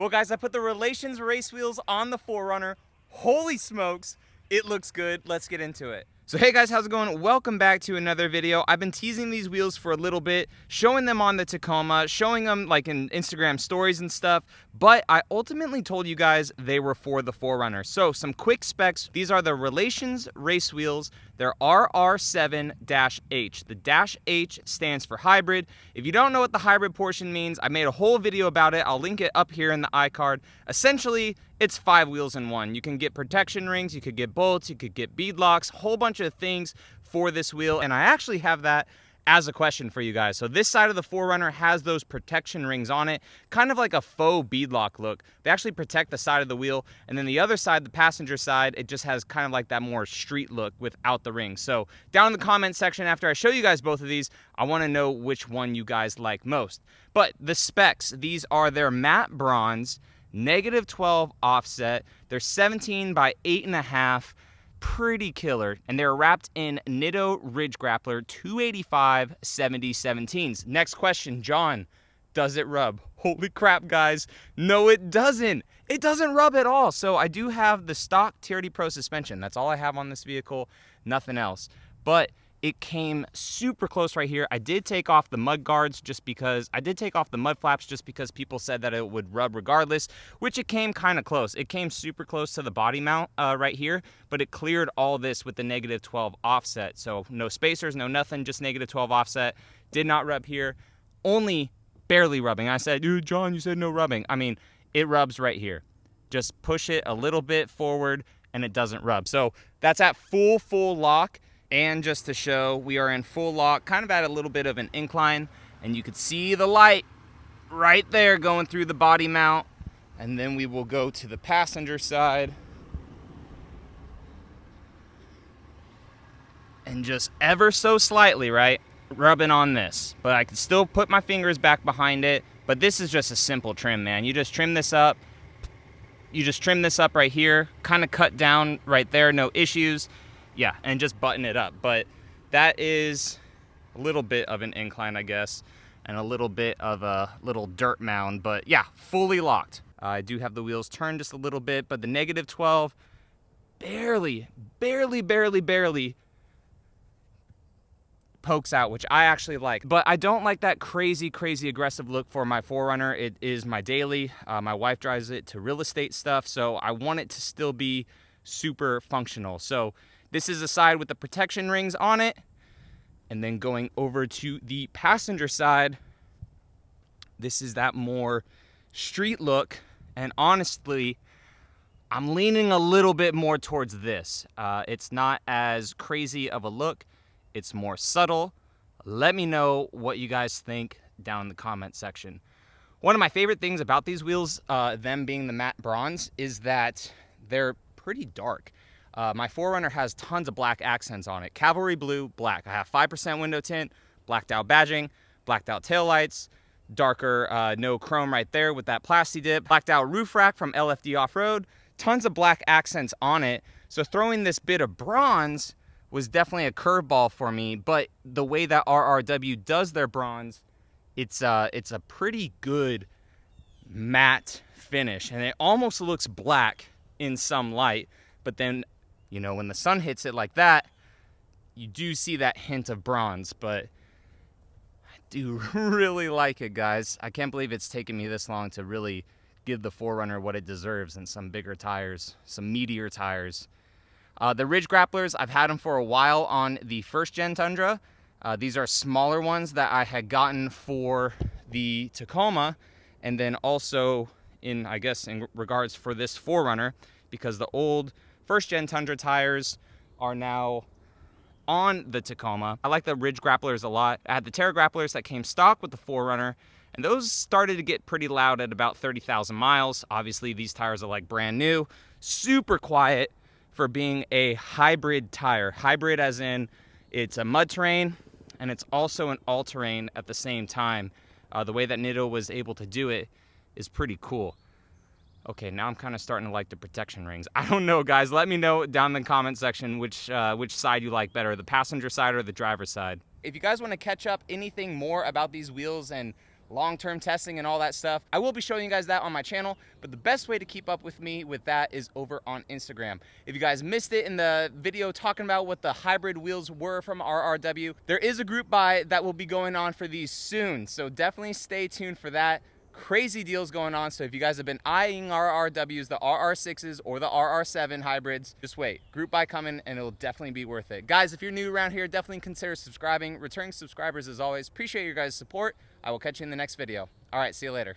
Well, guys, I put the Relations Race Wheels on the 4Runner. Holy smokes, it looks good. Let's get into it. So hey guys, how's it going? Welcome back to another video. I've been teasing these wheels for a little bit, showing them on the Tacoma, showing them like in Instagram stories and stuff, but I ultimately told you guys they were for the 4Runner. So some quick specs. These are the Relations Race Wheels. They're RR7-H. The dash H stands for hybrid. If you don't know what the hybrid portion means, I made a whole video about it. I'll link it up here in the iCard. Essentially, it's 5 wheels in one. You can get protection rings, you could get bolts, you could get beadlocks, whole bunch of things for this wheel. And I actually have that as a question for you guys. So this side of the 4Runner has those protection rings on it, kind of like a faux beadlock look. They actually protect the side of the wheel. And then the other side, the passenger side, it just has kind of like that more street look without the rings. So down in the comment section, after I show you guys both of these, I want to know which one you guys like most. But the specs, these are their matte bronze, -12 offset. They're 17 by 8.5. Pretty killer, and they're wrapped in Nitto Ridge Grappler 285 70/17s. Next question, John, does it rub? Holy crap, guys, no it doesn't. It doesn't rub at all. So I do have the stock TRD Pro suspension. That's all I have on this vehicle, nothing else. But it came super close right here. I did take off the mud guards just because, I did take off the mud flaps just because people said that it would rub regardless, which it came kind of close. It came super close to the body mount right here, but it cleared all this with the -12 offset. So no spacers, no nothing, just -12 offset. Did not rub here, only barely rubbing. I said, dude, John, you said no rubbing. I mean, it rubs right here. Just push it a little bit forward and it doesn't rub. So that's at full lock. And just to show, we are in full lock, kind of at a little bit of an incline, and you could see the light right there going through the body mount. And then we will go to the passenger side and just ever so slightly, right, rubbing on this. But I can still put my fingers back behind it. But this is just a simple trim, man. You just trim this up. You just trim this up right here, kind of cut down right there, no issues. Yeah, and just button it up. But that is a little bit of an incline, I guess, and a little bit of a little dirt mound. But yeah, fully locked. I do have the wheels turned just a little bit, but the -12 barely pokes out, which I actually like. But I don't like that crazy aggressive look for my 4Runner. It is my daily. My wife drives it to real estate stuff, so I want it to still be super functional. So this is the side with the protection rings on it. And then going over to the passenger side, this is that more street look. And honestly, I'm leaning a little bit more towards this. It's not as crazy of a look. It's more subtle. Let me know what you guys think down in the comment section. One of my favorite things about these wheels, them being the matte bronze, is that they're pretty dark. My 4Runner has tons of black accents on it. Cavalry blue, black. I have 5% window tint, blacked out badging, blacked out taillights, darker no chrome right there with that plasti dip, blacked out roof rack from LFD Off-Road, tons of black accents on it. So throwing this bit of bronze was definitely a curveball for me, but the way that RRW does their bronze, it's a pretty good matte finish, and it almost looks black in some light, but then, you know, when the sun hits it like that, you do see that hint of bronze. But I do really like it, guys. I can't believe it's taken me this long to really give the 4Runner what it deserves and some bigger tires, some meatier tires. The Ridge Grapplers, I've had them for a while on the first gen Tundra. These are smaller ones that I had gotten for the Tacoma, and then also in, I guess, in regards for this 4Runner, because the old first gen Tundra tires are now on the Tacoma. I like the Ridge Grapplers a lot. I had the Terra Grapplers that came stock with the 4Runner, and those started to get pretty loud at about 30,000 miles. Obviously, these tires are like brand new, super quiet for being a hybrid tire. Hybrid as in it's a mud terrain and it's also an all-terrain at the same time. The way that Nitto was able to do it is pretty cool. Okay, now I'm kind of starting to like the protection rings. I don't know, guys. Let me know down in the comment section which side you like better, the passenger side or the driver's side. If you guys want to catch up anything more about these wheels and long-term testing and all that stuff. I will be showing you guys that on my channel, but the best way to keep up with me with that is over on Instagram. If you guys missed it in the video talking about what the hybrid wheels were from RRW, there is a group buy that will be going on for these soon, so definitely stay tuned for that. Crazy deals going on, so if you guys have been eyeing RRWs, the RR6s or the RR7 hybrids, just wait. Group buy coming and it'll definitely be worth it. Guys, if you're new around here, definitely consider subscribing. Returning subscribers as always. Appreciate your guys' support. I will catch you in the next video. All right, see you later.